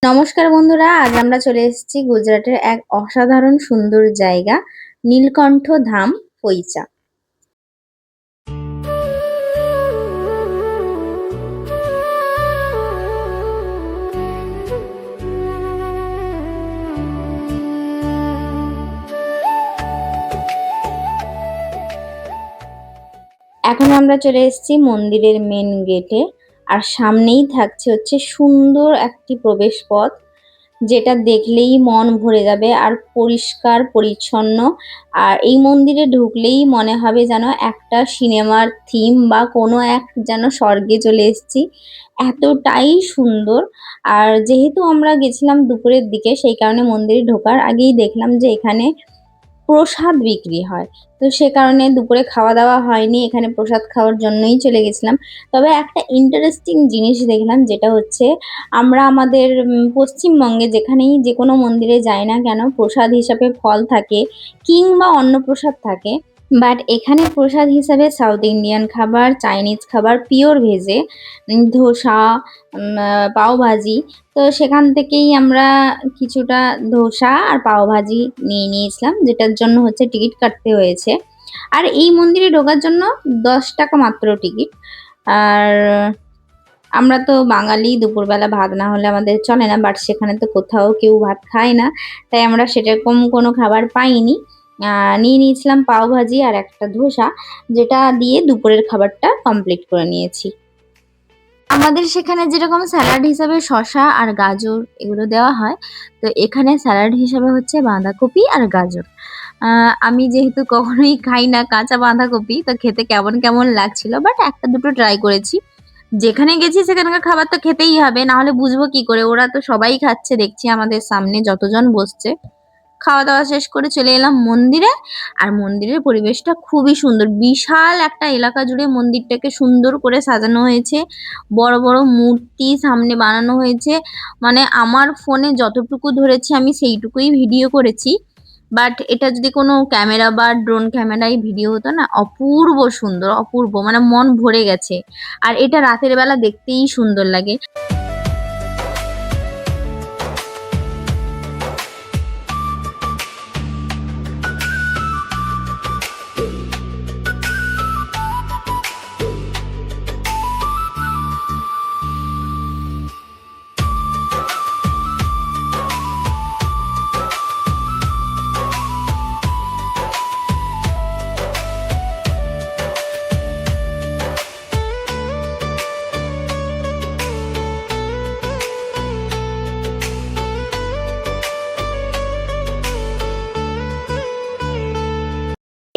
নমস্কার বন্ধুরা, আজ আমরা চলে এসেছি গুজরাটের এক অসাধারণ সুন্দর জায়গা নীলকণ্ঠ ধাম পইচা। এখন আমরা চলে এসেছি মন্দিরের মেন গেটে, আর সামনেই থাকছে সুন্দর একটি প্রবেশ পথ, যেটা দেখলেই মন ভরে যাবে আর পরিষ্কার পরিচ্ছন্ন। আর এই মন্দিরে ঢুকলেই মনে হবে যেন একটা সিনেমার থিম বা কোনো এক যেন স্বর্গে চলে এসেছি, এতটাই সুন্দর। আর যেহেতু আমরা গেছিলাম দুপুরের দিকে, সেই কারণে মন্দিরে ঢোকার আগেই দেখলাম যে এখানে প্রসাদ বিক্রি হয়। তো সে কারণে দুপুরে খাওয়া দাওয়া হয়নি, এখানে প্রসাদ খাওয়ার জন্যই চলে গেছিলাম। তবে একটা ইন্টারেস্টিং জিনিস দেখলাম, যেটা হচ্ছে আমরা আমাদের পশ্চিমবঙ্গে যেখানেই যে কোনো মন্দিরে যাই না কেন, প্রসাদ হিসাবে ফল থাকে কিংবা অন্ন প্রসাদ থাকে, বাট এখানে প্রসাদ হিসাবে সাউথ ইন্ডিয়ান খাবার, চাইনিজ খাবার, পিওর ভেজে ধোসা, পাওভাজি। তো সেখান থেকেই আমরা কিছুটা ধোসা আর পাওভাজি নিয়ে নিয়েছিলাম, যেটার জন্য টিকিট কাটতে হয়েছে। আর এই মন্দিরে ঢোকার জন্য 10 টাকা মাত্র টিকিট। আর আমরা তো বাঙালি, দুপুরবেলা ভাত না হলে আমাদের চলে না, বাট সেখানে তো কোথাও কেউ ভাত খায় না, তাই আমরা সেরকম কোনো খাবার পাইনি। নিয়ে নিয়েছিলাম পাওভাজি আর একটা ধোসা, যেটা দিয়ে দুপুরের খাবারটা কমপ্লিট করে নিয়েছি। আমাদের সেখানে যেরকম স্যালাড হিসাবে শসা আর গাজর এগুলো দেওয়া হয়, তো এখানে স্যালাড হিসাবে বাঁধাকপি আর গাজর। আমি যেহেতু কখনোই খাই না কাঁচা বাঁধাকপি, তো খেতে কেমন কেমন লাগছিল, বাট একটা দুটো ট্রাই করেছি। যেখানে গেছি সেখানকার খাবার তো খেতেই হবে, না হলে বুঝবো কি করে? ওরা তো সবাই খাচ্ছে দেখছি আমাদের সামনে যতজন বসছে। খাওয়া দাওয়া শেষ করে চলে এলাম মন্দিরে। আর মন্দিরের পরিবেশটা খুবই সুন্দর, বিশাল একটা এলাকা জুড়ে মন্দিরটাকে সুন্দর করে সাজানো হয়েছে, বড় বড় মূর্তি সামনে বানানো হয়েছে। মানে আমার ফোনে যতটুকু ধরেছি আমি সেইটুকুই ভিডিও করেছি, বাট এটা যদি কোনো ক্যামেরা বা ড্রোন ক্যামেরায় ভিডিও হতো না, অপূর্ব সুন্দর, অপূর্ব, মানে মন ভরে গেছে। আর এটা রাতের বেলা দেখতেই সুন্দর লাগে।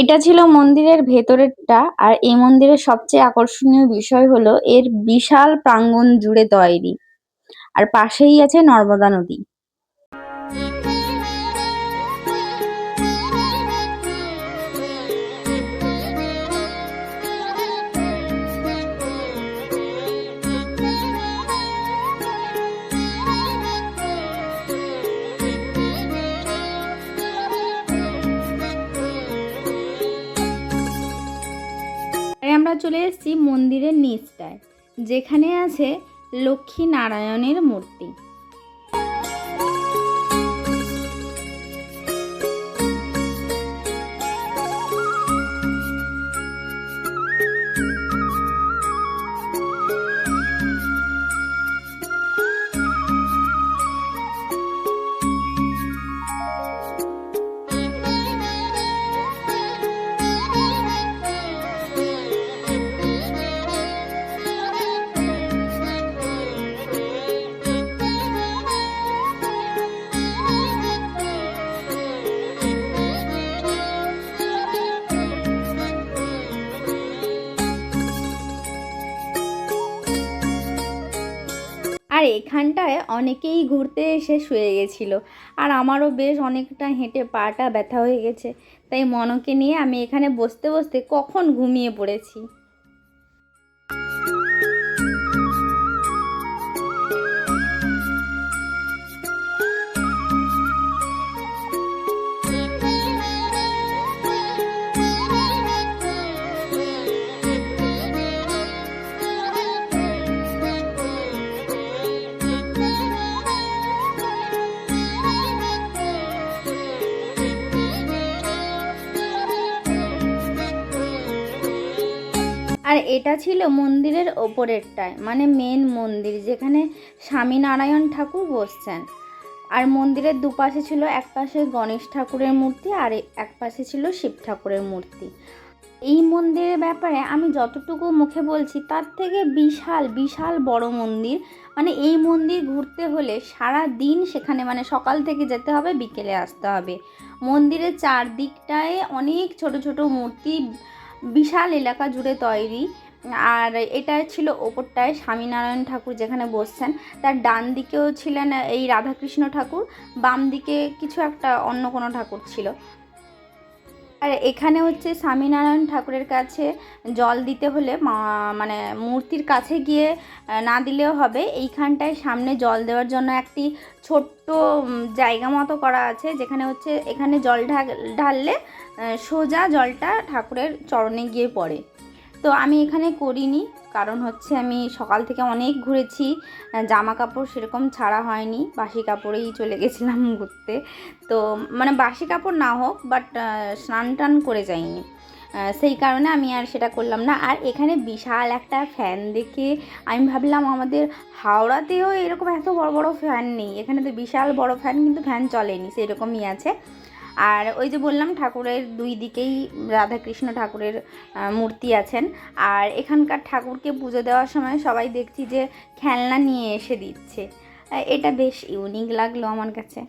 এটা ছিল মন্দিরের ভেতরেরটা। আর এই মন্দিরের সবচেয়ে আকর্ষণীয় বিষয় হলো এর বিশাল প্রাঙ্গণ জুড়ে তৈরি, আর পাশেই আছে নর্মদা নদী। আমরা চলে এসেছি মন্দিরের নিচটায়, যেখানে আছে লক্ষ্মী নারায়ণের মূর্তি। আর এখানটায় অনেকেই ঘুরতে এসে শুয়ে গেছিল, আর আমারও বেশ অনেকটা হেঁটে পাটা ব্যথা হয়ে গেছে, তাই মনকে নিয়ে আমি এখানে বসতে বসতে কখন ঘুমিয়ে পড়েছি। আর এটা ছিল মন্দিরের ওপরেরটায়, মানে মেন মন্দির যেখানে স্বামীনারায়ণ ঠাকুর বসছেন। আর মন্দিরের দুপাশে ছিল, এক পাশে গণেশ ঠাকুরের মূর্তি আর এক পাশে ছিল শিব ঠাকুরের মূর্তি। এই মন্দিরের ব্যাপারে আমি যতটুকু মুখে বলছি তার থেকে বিশাল বিশাল বড় মন্দির। মানে এই মন্দির ঘুরতে হলে সারা দিন সেখানে, মানে সকাল থেকে যেতে হবে, বিকেলে আসতে হবে। মন্দিরের চারদিকটায় অনেক ছোট ছোট মূর্তি, বিশাল এলাকা জুড়ে তৈরি। আর এটা ছিল ওপরটায় স্বামীনারায়ণ ঠাকুর যেখানে বসছেন, তার ডান দিকেও ছিলেন এই রাধাকৃষ্ণ ঠাকুর, বাম দিকে কিছু একটা অন্য কোনো ঠাকুর ছিল। আর এখানে হচ্ছে স্বামীনারায়ণ ঠাকুরের কাছে জল দিতে হলে মানে মূর্তির কাছে গিয়ে না দিলেও হবে, এইখানটায় সামনে জল দেওয়ার জন্য একটি ছোট্ট জায়গা মতো করা আছে, যেখানে হচ্ছে এখানে জল ঢাললে সোজা জলটা ঠাকুরের চরণে গিয়ে পড়ে। তো আমি এখানে করিনি, কারণ হচ্ছে আমি সকাল থেকে অনেক ঘুরেছি, জামা কাপড় সেরকম ছাড়া হয়নি, বাসি কাপড়েই চলে গেছিলাম ঘুরতে। তো মানে বাসি কাপড় না হোক, বাট স্নান টান করে যাইনি, সেই কারণে আমি আর সেটা করলাম না। আর এখানে বিশাল একটা ফ্যান দেখে আমি ভাবলাম আমাদের হাওড়াতেও এরকম এত বড় বড় ফ্যান নেই, এখানে তো বিশাল বড় ফ্যান, কিন্তু ফ্যান চলেনি, সেরকমই আছে। আর ওই যে বললাম ঠাকুরের দুই দিকেই রাধাকৃষ্ণ ঠাকুরের মূর্তি আছেন। আর এখানকার ঠাকুরকে পুজো দেওয়ার সময় সবাই দেখছি যে খেলনা নিয়ে এসে দিচ্ছে, এটা বেশ ইউনিক লাগলো আমার কাছে।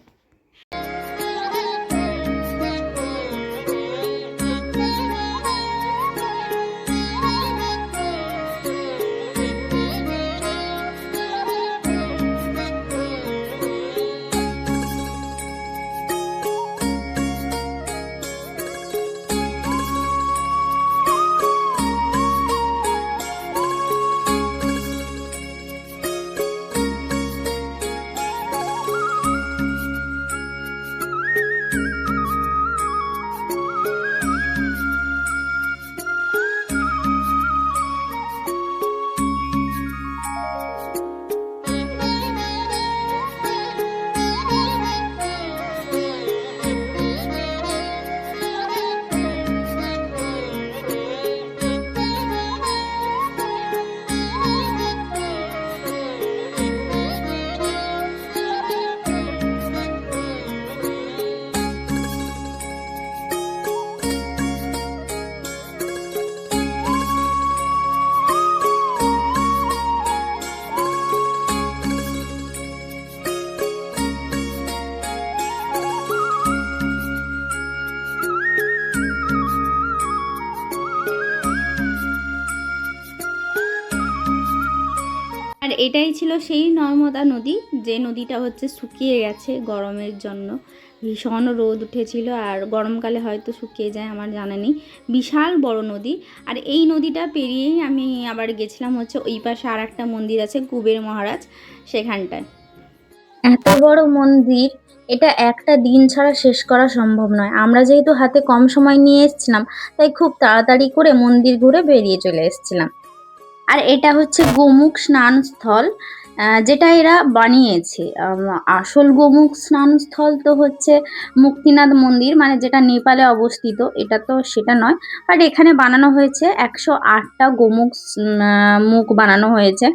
আর এটাই ছিল সেই নর্মদা নদী, যে নদীটা হচ্ছে শুকিয়ে গেছে গরমের জন্য, ভীষণ রোদ উঠেছিল, আর গরমকালে হয়তো শুকিয়ে যায় আমার জানা নেই। বিশাল বড় নদী। আর এই নদীটা পেরিয়েই আমি আবার গেছিলাম হচ্ছে ওই পাশে আর একটা মন্দির আছে কুবের মহারাজ, সেখানটায়। এত বড় মন্দির, এটা একটা দিন ছাড়া শেষ করা সম্ভব নয়। আমরা যেহেতু হাতে কম সময় নিয়ে এসেছিলাম, তাই খুব তাড়াতাড়ি করে মন্দির ঘুরে বেরিয়ে চলে এসেছিলাম। আর এটা হচ্ছে গোমুখ স্নানস্থল, যেটা এরা বানিয়েছে। আসল গোমুখ স্নানস্থল তো হচ্ছে মুক্তিনাথ মন্দির, মানে যেটা নেপালে অবস্থিত, এটা তো সেটা নয়। বাট এখানে বানানো হয়েছে 108টা গোমুখ মুখ বানানো হয়েছে,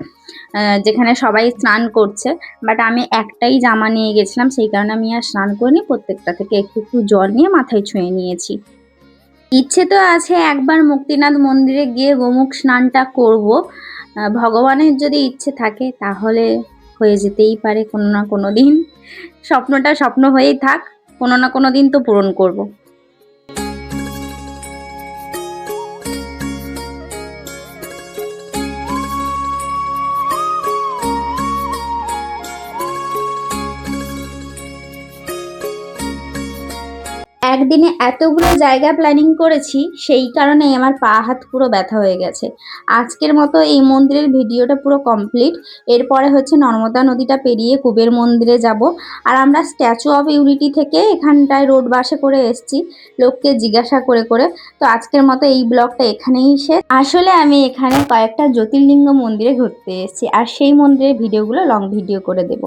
যেখানে সবাই স্নান করছে। বাট আমি একটাই জামা নিয়ে গেছিলাম, সেই কারণে আমি আর স্নান করিনি, প্রত্যেকটা থেকে একটু একটু জল নিয়ে মাথায় ছুঁয়ে নিয়েছি। ইচ্ছে তো আছে একবার মুক্তিনাথ মন্দিরে গিয়ে গোমুখ স্নানটা করব, ভগবানের যদি ইচ্ছে থাকে তাহলে হয়ে যেতেই পারে কোনো না কোনো দিন। স্বপ্নটা স্বপ্ন হয়েই থাক, কোনো না কোনো দিন তো পূরণ করব। একদিনে এতগুলো জায়গা প্ল্যানিং করেছি, সেই কারণেই আমার পা হাত পুরো ব্যথা হয়ে গেছে। আজকের মতো এই মন্দিরের ভিডিওটা পুরো কমপ্লিট। এরপরে হচ্ছে নর্মদা নদীটা পেরিয়ে কুবের মন্দিরে যাব। আর আমরা স্ট্যাচু অফ ইউনিটি থেকে এখানটায় রোড বাসে করে এসেছি, লোককে জিজ্ঞাসা করে করে। তো আজকের মতো এই ব্লগটা এখানেই শেষ। আসলে আমি এখানে কয়েকটা জ্যোতির্লিঙ্গ মন্দিরে ঘুরতে এসেছি, আর সেই মন্দিরের ভিডিওগুলো লং ভিডিও করে দেব।